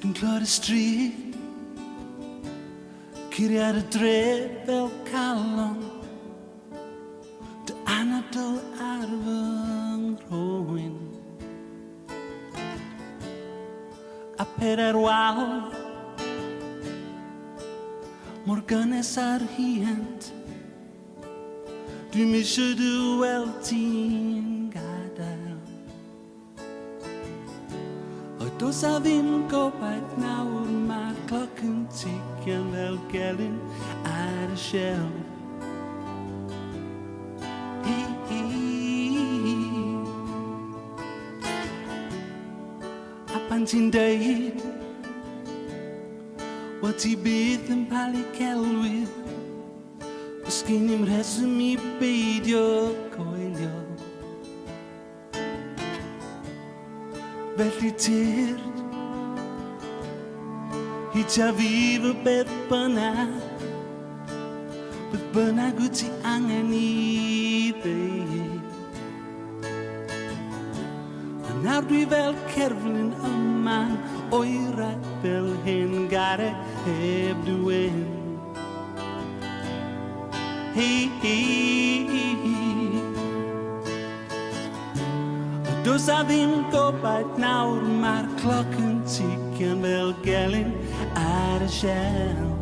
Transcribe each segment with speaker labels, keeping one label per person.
Speaker 1: Den klare strid Kyriar y dre fel calon Dy anadl ar fy ngrwyn A peder wal Mor gynnes ar hiant Dwi'n misio dy weld ti'n gadael O dos a ddim gobaith nawr Mae'r cloc yn ticio'n fel gelyn ar y shelf A pan ti'n deud Wel ti byth yn palu celwydd Os gyn i'n rheswm i beidio coelio Felly tyrd Hitja fi fy beth bynnag Beth bynnag wyt ti angen i ddeud A nawr dwi fel cerflun yma'n oerach fel hyn gareg heb dwyn Hey, Does a ddim gobaith nawr Mae'r cloc yn ticio'n fel gelyn ar y shelf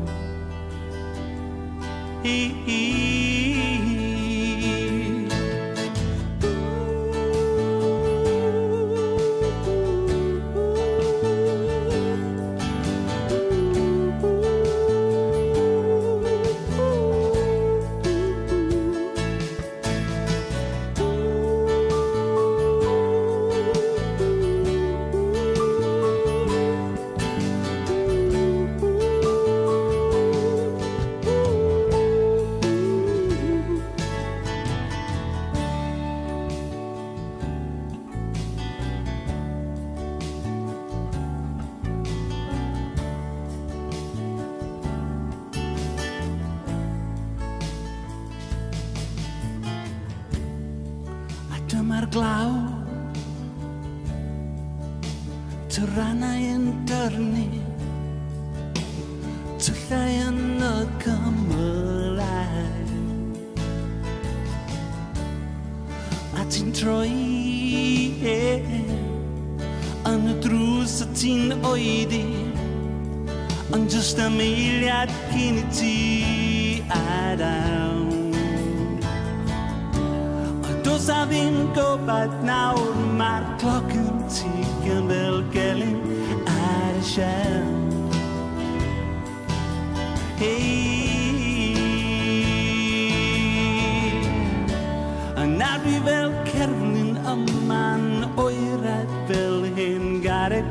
Speaker 1: Dyma'r glaw Tyrannau yn dyrnu Tyllau yn y cymylau A ti'n troi Yn y drws a ti'n oedi Ond jyst am eiliad cyn I ti adael Does a ddim gobaith nawr Mae'r cloc yn ticio'n fel gelyn ar y shelf A nawr dwi fel cerflun yma'n oerach fel hyn gareg